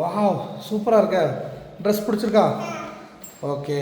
Wow சூப்பராக இருக்க. Dress பிடிச்சிருக்கா? ஓகே.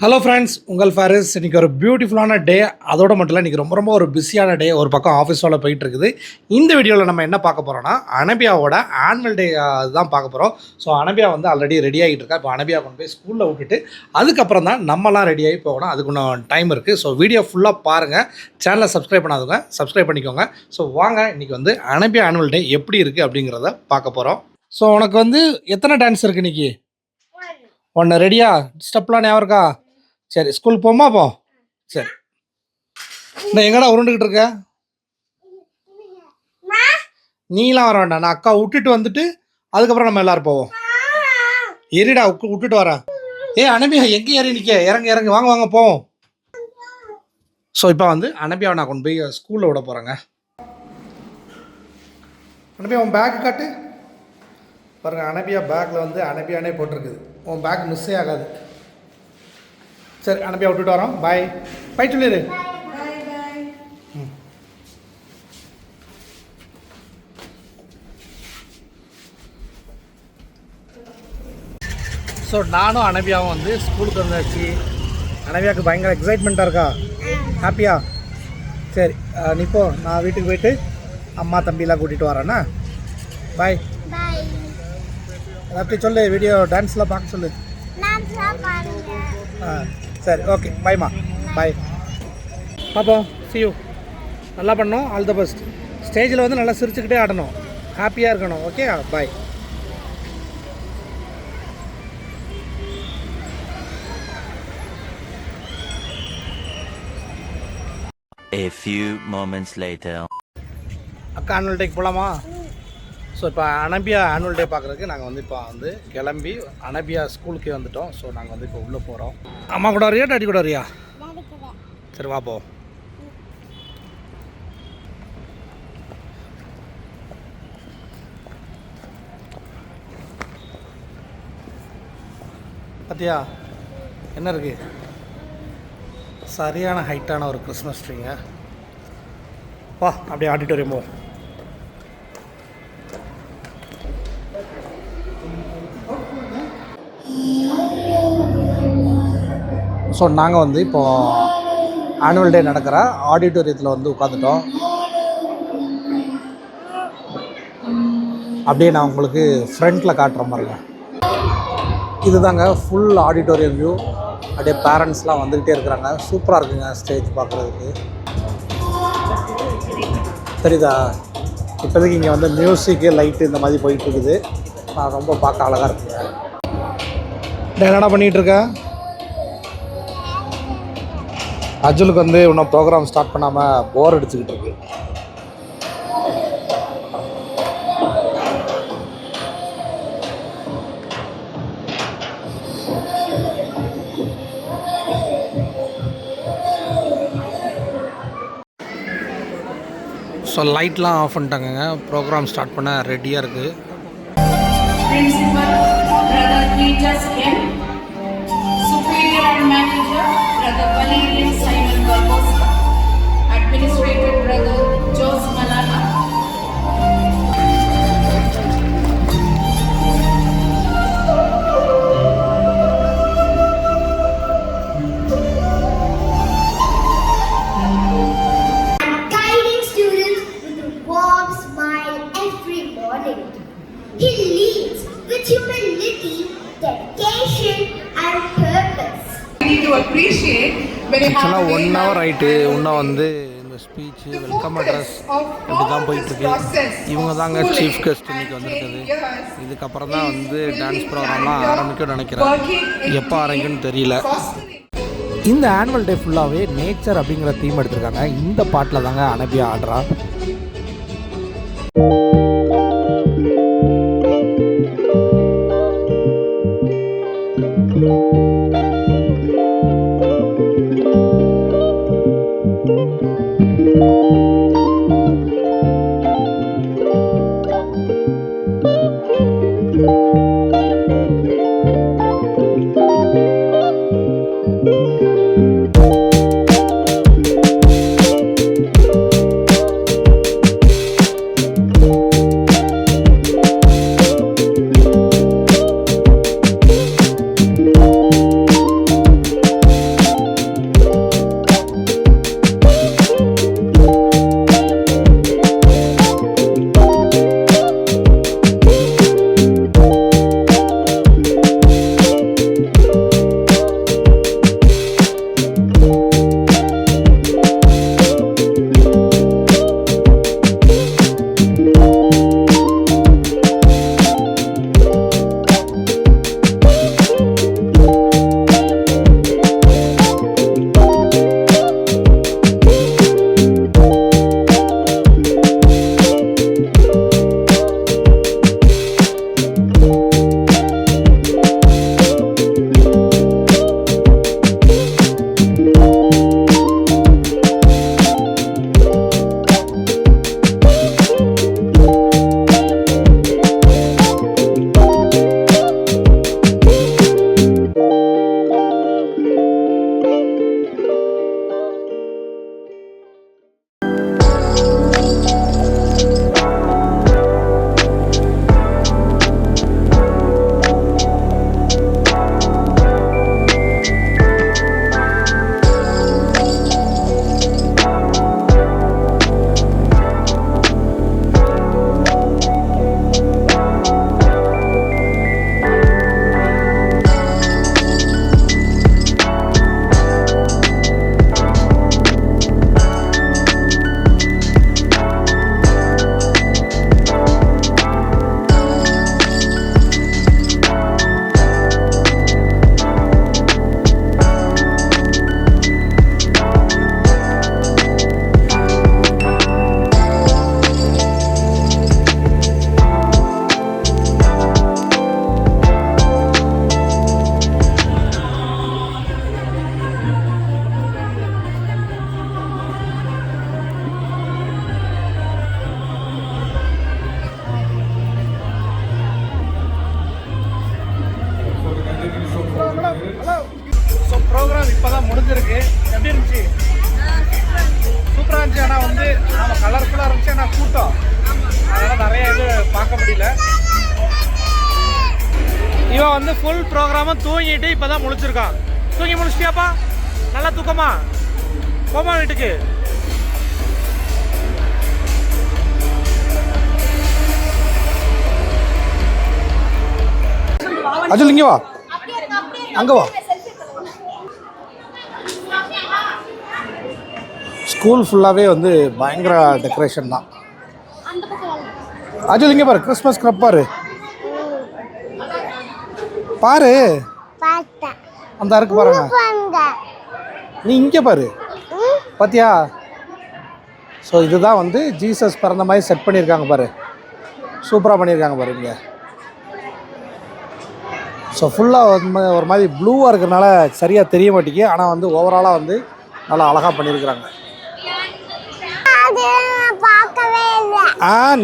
ஹலோ ஃப்ரெண்ட்ஸ், உங்கள் ஃபாரிஸ். இன்றைக்கி ஒரு பியூட்டிஃபுல்லான டே. அதோடு மட்டும் இல்லை, இன்றைக்கி ரொம்ப ஒரு பிஸியான டே. ஒரு பக்கம் ஆஃபீஸ் வேலை போயிட்டுருக்குது. இந்த வீடியோவில் நம்ம என்ன பார்க்க போகிறோன்னா, அனபியாவோட ஆனுவல் டே தான் பார்க்க போகிறோம். ஸோ அனபியா வந்து ஆல்ரெடி ரெடி ஆகிட்டு இருக்கா. இப்போ அனபியா கொண்டு போய் ஸ்கூலில் விட்டுட்டு அதுக்கப்புறம் தான் நம்மலாம் ரெடி ஆகி போகணும். அதுக்கு இன்னும் டைம் இருக்குது. ஸோ வீடியோ ஃபுல்லாக பாருங்கள். சேனலை சப்ஸ்கிரைப் பண்ணாதவங்க சப்ஸ்கிரைப் பண்ணிக்கோங்க. ஸோ வாங்க, இன்றைக்கி வந்து அனபியா ஆனுவல் டே எப்படி இருக்குது அப்படிங்கிறத பார்க்க போகிறோம். ஸோ உனக்கு வந்து எத்தனை டான்ஸ் இருக்குது இன்றைக்கி? ஒன்று ரெடியா? ஸ்டெப்லாம் ஞாபகம் இருக்கா? சரி, ஸ்கூலுக்கு போமா போ. சரி, நான் எங்கடா உருண்டுக்கிட்டு இருக்க? நீலாம் வர வேண்டாம். நான் அக்கா விட்டுட்டு வந்துட்டு அதுக்கப்புறம் நம்ம எல்லோரும் போவோம். எரிடா விட்டுட்டு வரேன். அனபியா எங்கே ஏறி நிற்க? இறங்க இறங்க, வாங்க வாங்க போவோம். ஸோ இப்போ வந்து அனபியாவை நான் கொண்டு போய் ஸ்கூலில் விட போகிறேங்க. அனபியா உன் பேக்கு காட்டு. பாருங்கள், அனபியா பேக்கில் வந்து அனபியானே போட்டிருக்குது. உன் பேக் மிஸ்ஸே ஆகாது. சரி, அனுப்பியா விட்டுட்டு வரோம். பாய் பாய் சொல்லிடு. ஸோ நானும் அனபியாவும் வந்து ஸ்கூலுக்கு வந்தாச்சு. அனபியாவுக்கு பயங்கர எக்ஸைட்மெண்ட்டாக இருக்கா? ஹாப்பியா? சரி, நீ போ. நான் வீட்டுக்கு போயிட்டு அம்மா தம்பிலாம் கூட்டிகிட்டு வரேண்ணா. பாய். அப்படி சொல்லு, வீடியோ டான்ஸ்லாம் பார்க்க சொல்லு. சரி, ஓகே, பாய்மா. பாய் பாப்போம். see you. நல்லா பண்ணணும். All the best. ஸ்டேஜில் வந்து நல்லா சிரிச்சுக்கிட்டே ஆடணும். ஹாப்பியாக இருக்கணும். Okay, bye. A few moments later. அக்கா ஆனுவல் டேக்கு போகலாமா? ஸோ இப்போ அனபியா ஆனுவல் டே பார்க்குறதுக்கு நாங்கள் வந்து இப்போ வந்து கிளம்பி அனபியா ஸ்கூலுக்கே வந்துவிட்டோம். ஸோ நாங்கள் வந்து இப்போ உள்ளே போகிறோம். அம்மா கூட வரியா டாடி கூட வரியா? சரி, வா போ. பார்த்தியா என்ன இருக்குது? சரியான ஹைட்டான ஒரு கிறிஸ்மஸ் ட்ரீங்க. வா, அப்படியே ஆடிட்டோரியம் போ. ஸோ நாங்கள் வந்து இப்போது ஆனுவல் டே நடக்கிற ஆடிட்டோரியத்தில் வந்து உட்காந்துட்டோம். அப்படியே நான் உங்களுக்கு ஃப்ரண்ட்டில் காட்டுற மாதிரிங்க. இது தாங்க ஃபுல் ஆடிட்டோரியம் வியூ. அப்படியே பேரண்ட்ஸ்லாம் வந்துக்கிட்டே இருக்கிறாங்க. சூப்பராக இருக்குங்க ஸ்டேஜ் பார்க்குறதுக்கு. தெரியுதா? இப்போதைக்கு இங்கே வந்து மியூசிக்கு லைட்டு இந்த மாதிரி போயிட்டுருக்குது. ரொம்ப பார்க்க அழகாக இருக்குங்க. என்னடா பண்ணிகிட்ருக்க? அஜுலுக்கு வந்து இன்னும் ப்ரோக்ராம் ஸ்டார்ட் பண்ணாமல் போர் அடிச்சுக்கிட்டு இருக்கு. ஸோ லைட்லாம் ஆஃப் பண்ணிட்டாங்க. ப்ரோக்ராம் ஸ்டார்ட் பண்ண ரெடியாக இருக்குது. Brother Valerian Simon Barbosa, Administrator Brother Jose Malala. Guiding students with a warm smile every morning. He leads with humility, dedication and purpose. ஆக்சுவலாக 1 hour ஆகிட்டு இன்னும் வந்து இந்த ஸ்பீச்சு வெல்கம் அட்ரஸ் இப்படி தான் போயிட்டுருக்கு. இவங்க தாங்க சீஃப் கெஸ்ட் இன்றைக்கி வந்துருக்குது. இதுக்கப்புறம் தான் வந்து டான்ஸ் ப்ரோக்ராம்லாம் ஆரம்பிக்கும்னு நினைக்கிறேன். எப்போ ஆரம்பிக்கும்னு தெரியல. இந்த ஆனுவல் டே ஃபுல்லாகவே நேச்சர் அப்படிங்கிற தீம் எடுத்திருக்காங்க. இந்த பாட்டில் தாங்க அனபியா ஆடுறா. ப்ரோக்ராம் இப்போ தான் முடிஞ்சிருக்கு. எப்படி இருந்துச்சு? சூப்பராக இருந்துச்சு. ஆனால் வந்து நம்ம கலர்ஃபுல்லாக இருந்துச்சு. ஆனால் கூட்டம், அதனால் நிறைய இது பார்க்க முடியல. இவன் வந்து ஃபுல் ப்ரோக்ராமும் தூங்கிட்டு இப்போ தான் முடிச்சிருக்கான். தூங்கி முடிச்சிட்டியாப்பா? நல்லா தூக்கமா? போமா வீட்டுக்கு. அஜுல் இங்கே வா, அங்கே வா. ஸ்கூல் ஃபுல்லாகவே வந்து பயங்கர டெக்கரேஷன் தான். அஜுல் இங்கே பாரு, கிறிஸ்மஸ் கிரப் பாரு பாரு, அந்த அருக்கு பாருங்க. நீ இங்கே பாரு, பாத்தியா? ஸோ இதுதான் வந்து ஜீசஸ் பிறந்த மாதிரி செட் பண்ணியிருக்காங்க பாரு. சூப்பராக பண்ணியிருக்காங்க பாரு இங்கே. ஸோ ஃபுல்லாக ஒரு மாதிரி ப்ளூவாக இருக்கிறதுனால சரியாக தெரிய மாட்டேங்கி. ஆனால் வந்து ஓவராலாக வந்து நல்லா அழகாக பண்ணியிருக்கிறாங்க.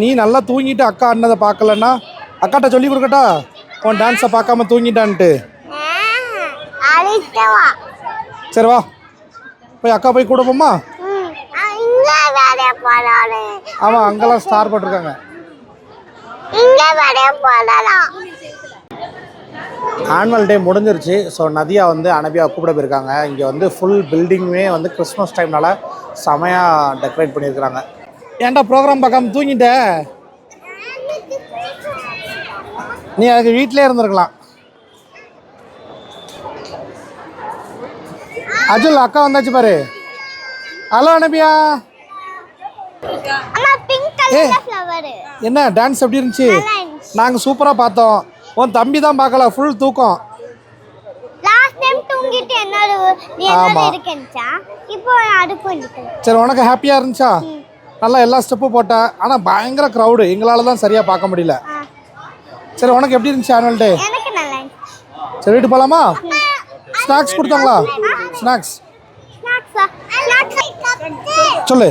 நீ நல்லா தூங்கிட்டு அக்கா அண்ணதை பார்க்கலன்னா அக்காட்ட சொல்லி கொடுக்கட்டா உன் டான்ஸை பார்க்காம தூங்கிட்டான்ட்டு? சரி வா, போய் அக்கா போய் கூட போமா. ஆமாம், அங்கெல்லாம் ஸ்டார் போட்டிருக்காங்க. ஆனுவல் டே முடிஞ்சிருச்சு. ஸோ நதியா வந்து அனபியா கூப்பிட போயிருக்காங்க. இங்கே வந்து ஃபுல் பில்டிங்குமே வந்து கிறிஸ்மஸ் டைம்னால செமையாக டெக்கரேட் பண்ணியிருக்கிறாங்க. ஏன்டா ப்ரோக்ராம் பார்க்காம தூங்கிட்ட? நீ அதுக்கு வீட்டிலே இருந்திருக்கலாம். அஜுல் அக்கா வந்தாச்சு பாரு. ஹலோ அனபியா. என்ன டான்ஸ் எப்படி இருந்துச்சு? நாங்கள் சூப்பராக பார்த்தோம். உன் தம்பி தான் பார்க்கல, ஃபுல் தூக்கம். சரி, உனக்கு ஹாப்பியாக இருந்துச்சா? நல்லா எல்லா ஸ்டெப்பும் போட்டேன். ஆனால் பயங்கர க்ரௌடு, எங்களால் தான் சரியாக பார்க்க முடியல. சரி, உனக்கு எப்படி இருந்துச்சு ஆனுவல் டே? சரி, வீட்டு போகலாமா? ஸ்நாக்ஸ் கொடுத்தாங்களா? ஸ்நாக்ஸ் சொல்லு.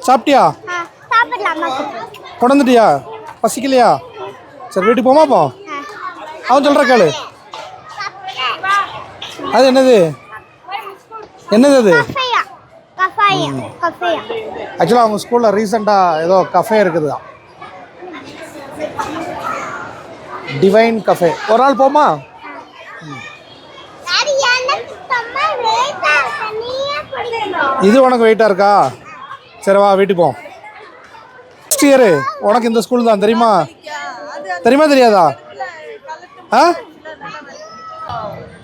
சாப்பிட்டியா? கொண்டு வந்துட்டியா? பசிக்கலையா? சரி, வீட்டுக்கு போமா. போ, அவன் சொல்கிற கேளு. அது என்னது என்னது அது? ஆக்சுவலாக அவங்க ஸ்கூலில் ரீசெண்டாக ஏதோ கஃபே இருக்குதுதான், டிவைன் கஃபே. ஒரு நாள் போமா? இது உனக்கு வெயிட்டாக இருக்கா? சரி வா, வீட்டுக்கு போ. நெக்ஸ்ட் இயரு உனக்கு இந்த ஸ்கூல் தான், தெரியுமா? தெரியுமா தெரியாதா?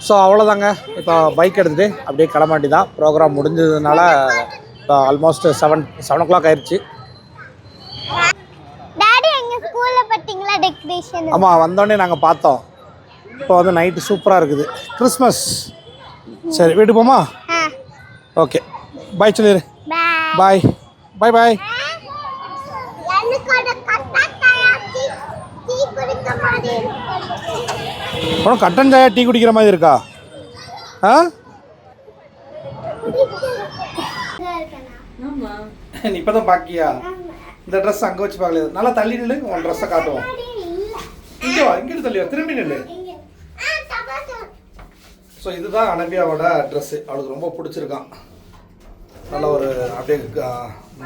ஸோ அவ்வளோதாங்க. இப்போ பைக் எடுத்துகிட்டு அப்படியே கிளம்பாட்டி தான். ப்ரோக்ராம் முடிஞ்சதுனால இப்போ ஆல்மோஸ்ட் 7 o'clock ஆயிடுச்சு. ஆமாம், வந்தோடனே நாங்கள் பார்த்தோம். இப்போ வந்து நைட்டு சூப்பராக இருக்குது, கிறிஸ்மஸ். சரி, வீட்டு போமா? ஓகே, பாய் சொல்லிடு. பாய் பாய் பாய். உனக்கு கட்டன் சாயா டீ குடிக்கிற மாதிரி இருக்கா? நீ இப்போ தான் பாக்கியா? இந்த ட்ரெஸ் அங்கே வச்சு பார்க்கல, நல்லா தள்ளி நில்லு, உன் ட்ரெஸ்ஸை காட்டுவோம். இங்கே வா, இங்கிட்டு தள்ளி வா, திரும்பி நில்லு. ஸோ இதுதான் அனபியாவோட ட்ரெஸ்ஸு. அவளுக்கு ரொம்ப பிடிச்சிருக்கான். நல்ல ஒரு அப்படியே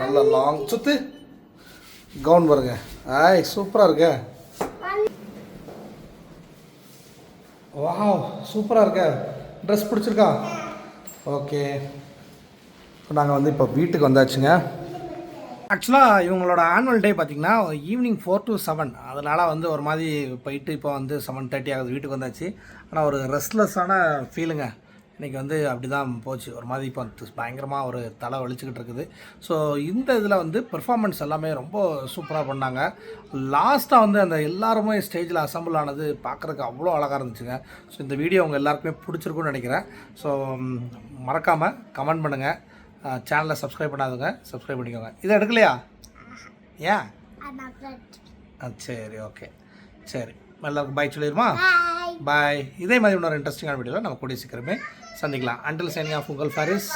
நல்ல லாங் சுத்து கவுன் பாருங்க. சூப்பராக இருக்க. வாவ், சூப்பராக இருக்க. ட்ரெஸ் பிடிச்சிருக்கா? ஓகே, நாங்கள் வந்து இப்போ வீட்டுக்கு வந்தாச்சுங்க. ஆக்சுவலாக இவங்களோட ஆனுவல் டே பார்த்திங்கன்னா ஈவினிங் 4 to 7. அதனால் வந்து ஒரு மாதிரி போயிட்டு இப்போ வந்து 7:30 ஆகுது, வீட்டுக்கு வந்தாச்சு. ஆனால் ஒரு ரெஸ்ட்லெஸ்ஸான ஃபீலுங்க இன்றைக்கி வந்து அப்படி தான் போச்சு. ஒரு மாதிரி இப்போ பயங்கரமாக ஒரு தலை வலிச்சுக்கிட்டு இருக்குது. ஸோ இந்த இதில் வந்து பெர்ஃபார்மன்ஸ் எல்லாமே ரொம்ப சூப்பராக பண்ணாங்க. லாஸ்ட்டாக வந்து அந்த எல்லாருமே ஸ்டேஜில் அசம்பிள் ஆனது பார்க்குறதுக்கு அவ்வளோ அழகாக இருந்துச்சுங்க. ஸோ இந்த வீடியோ உங்கள் எல்லாருக்குமே பிடிச்சிருக்குன்னு நினைக்கிறேன். ஸோ மறக்காமல் கமெண்ட் பண்ணுங்கள். சேனலை சப்ஸ்கிரைப் பண்ணாதுங்க, சப்ஸ்கிரைப் பண்ணிக்கோங்க. இதை எடுக்கலையா? ஏன்? சரி, ஓகே, சரி, எல்லாருக்கும் பாய் சொல்லிடுமா? பாய். இதே மாதிரி இன்னொரு இன்ட்ரெஸ்டிங்கான வீடியோவில் நம்ம கூடிய சீக்கிரமே சந்திக்கலாம். அண்டில் சைனிங் ஆஃப் உங்கள் ஃபாரிஸ்.